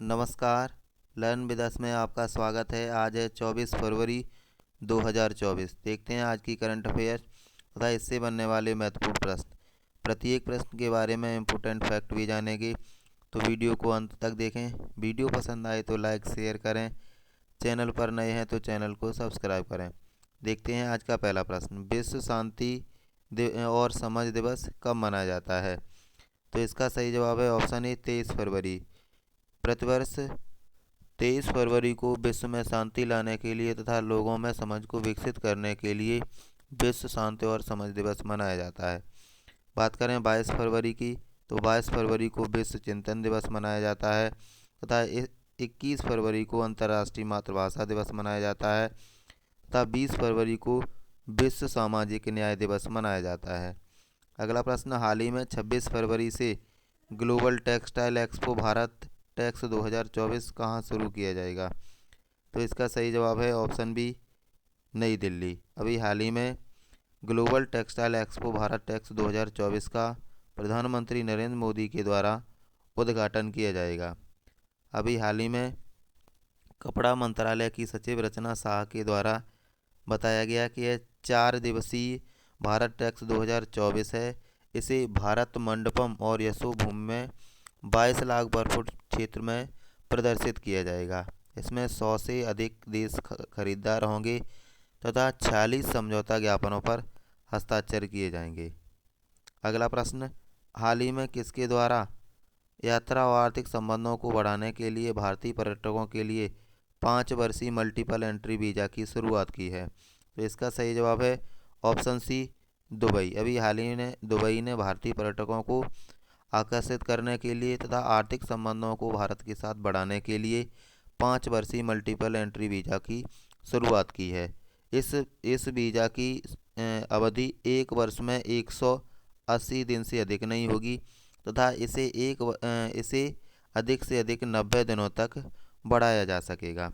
नमस्कार। Learn with us में आपका स्वागत है। आज है 24 फरवरी 2024। देखते हैं आज की करंट अफेयर तथा इससे बनने वाले महत्वपूर्ण प्रश्न। प्रत्येक प्रश्न के बारे में इम्पोर्टेंट फैक्ट भी जानेंगे, तो वीडियो को अंत तक देखें। वीडियो पसंद आए तो लाइक शेयर करें। चैनल पर नए हैं तो चैनल को सब्सक्राइब करें। देखते हैं आज का पहला प्रश्न। विश्व शांति और समझ दिवस कब मनाया जाता है? तो इसका सही जवाब है ऑप्शन ए 23 फरवरी। प्रतिवर्ष 23 फरवरी को विश्व में शांति लाने के लिए तथा लोगों में समझ को विकसित करने के लिए विश्व शांति और समझ दिवस मनाया जाता है। बात करें 22 फरवरी की, तो 22 फरवरी को विश्व चिंतन दिवस मनाया जाता है तथा 21 फरवरी को अंतर्राष्ट्रीय मातृभाषा दिवस मनाया जाता है तथा 20 फरवरी को विश्व सामाजिक न्याय दिवस मनाया जाता है। अगला प्रश्न। हाल ही में 26 फरवरी से global textile expo Bharat tax 2024 कहाँ शुरू किया जाएगा? तो इसका सही जवाब है ऑप्शन बी नई दिल्ली। अभी हाल ही में global textile expo Bharat tax 2024 का प्रधानमंत्री नरेंद्र मोदी के द्वारा उद्घाटन किया जाएगा। अभी हाल ही में कपड़ा मंत्रालय की सचिव रचना शाह के द्वारा बताया गया कि यह 4 दिवसीय भारत टैक्स 2024 है। इसे भारत मंडपम और यशोभूमि में 22 लाख वर्ग फुट क्षेत्र में प्रदर्शित किया जाएगा। इसमें 100 से अधिक देश खरीदार होंगे तथा 46 समझौता ज्ञापनों पर हस्ताक्षर किए जाएंगे। अगला प्रश्न। हाल ही में किसके द्वारा यात्रा और आर्थिक संबंधों को बढ़ाने के लिए भारतीय पर्यटकों के लिए 5 वर्षीय मल्टीपल एंट्री वीज़ा की शुरुआत की है? तो इसका सही जवाब है ऑप्शन सी दुबई। अभी हाल ही में दुबई ने भारतीय पर्यटकों को आकर्षित करने के लिए तथा आर्थिक संबंधों को भारत के साथ बढ़ाने के लिए 5 वर्षीय मल्टीपल एंट्री वीज़ा की शुरुआत की है। इस वीज़ा की अवधि 1 वर्ष में 180 दिन से अधिक नहीं होगी तथा इसे अधिक से अधिक 90 दिनों तक बढ़ाया जा सकेगा।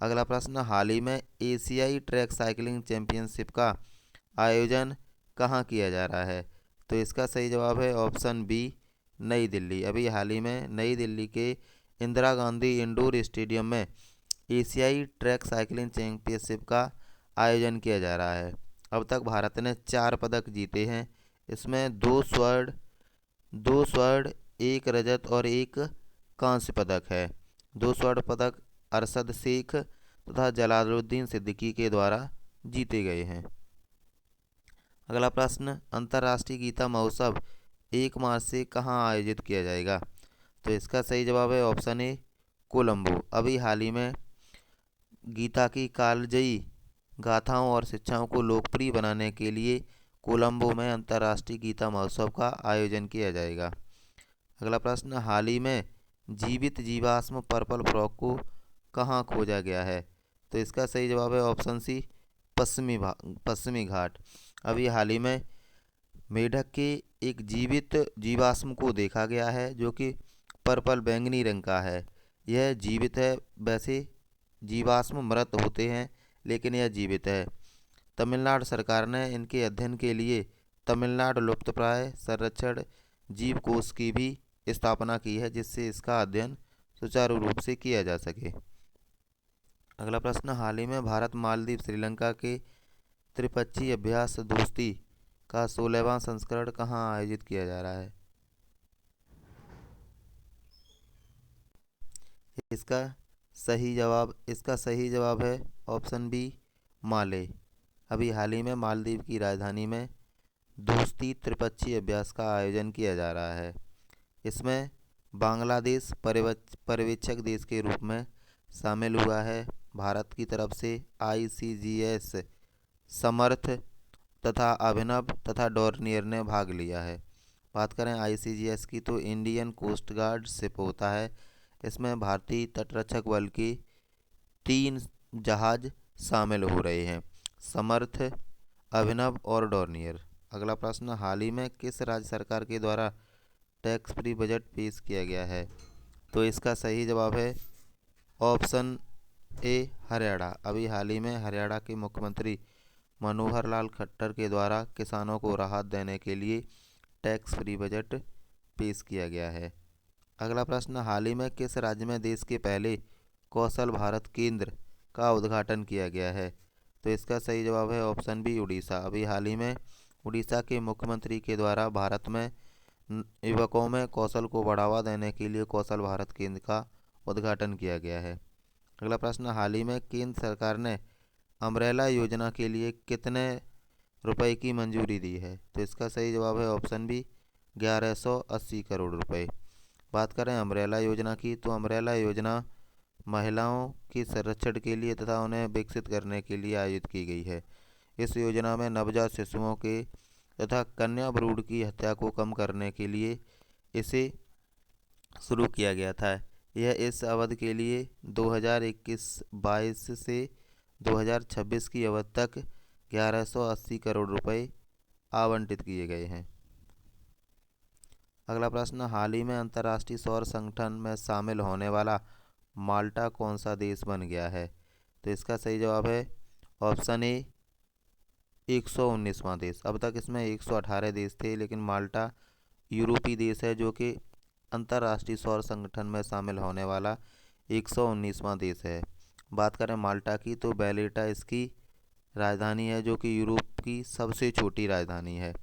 अगला प्रश्न। हाल ही में एशियाई ट्रैक साइकिलिंग चैंपियनशिप का आयोजन कहाँ किया जा रहा है? तो इसका सही जवाब है ऑप्शन बी नई दिल्ली। अभी हाल ही में नई दिल्ली के इंदिरा गांधी इंडोर स्टेडियम में एशियाई ट्रैक साइकिलिंग चैंपियनशिप का आयोजन किया जा रहा है। अब तक भारत ने 4 पदक जीते हैं। इसमें 2 स्वर्ण 1 रजत और 1 कांस्य पदक है। 2 स्वर्ण पदक अरशद शेख तथा जलालुद्दीन सिद्दीकी के द्वारा जीते गए हैं। अगला प्रश्न। अंतर्राष्ट्रीय गीता महोत्सव 1 मार्च से कहाँ आयोजित किया जाएगा? तो इसका सही जवाब है ऑप्शन ए कोलंबो। अभी हाल ही में गीता की कालजयी गाथाओं और शिक्षाओं को लोकप्रिय बनाने के लिए कोलंबो में अंतर्राष्ट्रीय गीता महोत्सव का आयोजन किया जाएगा। अगला प्रश्न। हाल ही में जीवित जीवाश्म पर्पल फ्रॉग को कहाँ खोजा गया है? तो इसका सही जवाब है ऑप्शन सी पश्चिमी घाट। अभी हाल ही में मेढक के एक जीवित जीवाश्म को देखा गया है जो कि पर्पल बैंगनी रंग का है। यह जीवित है। वैसे जीवाश्म मृत होते हैं लेकिन यह जीवित है। तमिलनाडु सरकार ने इनके अध्ययन के लिए तमिलनाडु लुप्तप्राय संरक्षण जीव कोष की भी स्थापना की है, जिससे इसका अध्ययन सुचारू रूप से किया जा सके। अगला प्रश्न। हाल ही में भारत मालदीव श्रीलंका के त्रिपक्षीय अभ्यास दोस्ती का 16वां संस्करण कहाँ आयोजित किया जा रहा है? इसका सही जवाब है ऑप्शन बी माले। अभी हाल ही में मालदीव की राजधानी में दोस्ती त्रिपक्षीय अभ्यास का आयोजन किया जा रहा है। इसमें बांग्लादेश पर्यवेक्षक देश के रूप में शामिल हुआ है। भारत की तरफ से ICGS समर्थ तथा अभिनव तथा डॉर्नियर ने भाग लिया है। बात करें ICGS की, तो इंडियन कोस्ट गार्ड शिप होता है। इसमें भारतीय तटरक्षक बल के 3 जहाज शामिल हो रहे हैं, समर्थ, अभिनव और डॉर्नियर। अगला प्रश्न। हाल ही में किस राज्य सरकार के द्वारा टैक्स फ्री बजट पेश किया गया है? तो इसका सही जवाब है ऑप्शन ए हरियाणा। अभी हाल ही में हरियाणा के मुख्यमंत्री मनोहर लाल खट्टर के द्वारा किसानों को राहत देने के लिए टैक्स फ्री बजट पेश किया गया है। अगला प्रश्न, हाल ही में किस राज्य में देश के पहले कौशल भारत केंद्र का उद्घाटन किया गया है? तो इसका सही जवाब है ऑप्शन बी, उड़ीसा। अभी हाल ही में उड़ीसा के मुख्यमंत्री के द्वारा भारत में युवकों में कौशल को बढ़ावा देने के लिए कौशल भारत केंद्र का उद्घाटन किया गया है। अगला प्रश्न, हाल ही में केंद्र सरकार ने अम्ब्रेला योजना के लिए कितने रुपए की मंजूरी दी है? तो इसका सही जवाब है ऑप्शन बी, 1180 करोड़ रुपए। बात करें अम्ब्रेला योजना की, तो अम्ब्रेला योजना महिलाओं की संरक्षण के लिए तथा उन्हें विकसित करने के लिए आयोजित की गई है। इस योजना में नवजात शिशुओं के तथा कन्या भ्रूण की हत्या को कम करने के लिए इसे शुरू किया गया था। यह इस अवधि के लिए 2021-22 से 2026 की अवधि तक 1180 करोड़ रुपए आवंटित किए गए हैं। अगला प्रश्न, हाल ही में अंतर्राष्ट्रीय सौर संगठन में शामिल होने वाला माल्टा कौन सा देश बन गया है? तो इसका सही जवाब है ऑप्शन ए, 119वां देश। अब तक इसमें 118 देश थे, लेकिन माल्टा यूरोपीय देश है जो कि अंतर्राष्ट्रीय सौर संगठन में शामिल होने वाला 119वां देश है। बात करें माल्टा की, तो वैलेटा इसकी राजधानी है जो कि यूरोप की सबसे छोटी राजधानी है।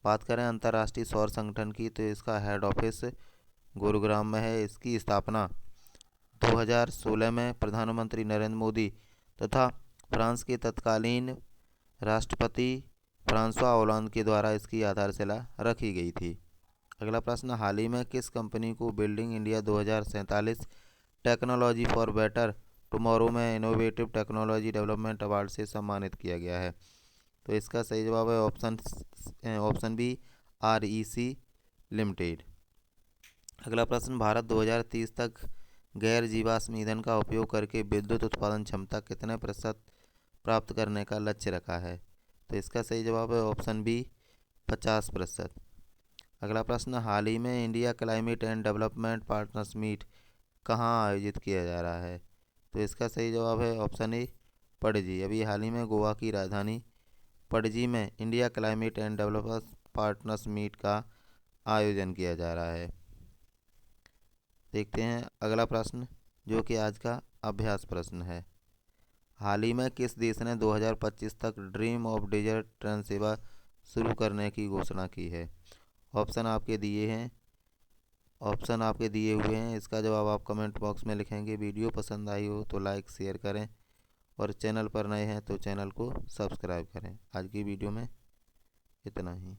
बात करें अंतर्राष्ट्रीय सौर संगठन की, तो इसका हेड ऑफिस गुरुग्राम में है। इसकी स्थापना 2016 में प्रधानमंत्री नरेंद्र मोदी तथा फ्रांस के तत्कालीन राष्ट्रपति फ्रांसवा होलांद के द्वारा इसकी आधारशिला रखी गई थी। अगला प्रश्न, हाल ही में किस कंपनी को building India 2047 technology for better tomorrow में इनोवेटिव टेक्नोलॉजी डेवलपमेंट अवार्ड से सम्मानित किया गया है? तो इसका सही जवाब है ऑप्शन बी, REC लिमिटेड। अगला प्रश्न, भारत 2030 तक गैर जीवाश्म ईंधन का उपयोग करके विद्युत उत्पादन क्षमता कितने प्रतिशत प्राप्त करने का लक्ष्य रखा है? तो इसका सही जवाब है ऑप्शन बी, 50%। अगला प्रश्न, हाल ही में India climate and development partners meet कहाँ आयोजित किया जा रहा है? तो इसका सही जवाब है ऑप्शन ए, पणजी। अभी हाल ही में गोवा की राजधानी पणजी में India climate and developers partners meet का आयोजन किया जा रहा है। देखते हैं अगला प्रश्न, जो कि आज का अभ्यास प्रश्न है। हाल ही में किस देश ने 2025 तक ड्रीम ऑफ डेजर्ट ट्रेन सेवा शुरू करने की घोषणा की है? ऑप्शन आपके दिए हुए हैं। इसका जवाब आप कमेंट बॉक्स में लिखेंगे। वीडियो पसंद आई हो तो लाइक शेयर करें और चैनल पर नए हैं तो चैनल को सब्सक्राइब करें। आज की वीडियो में इतना ही।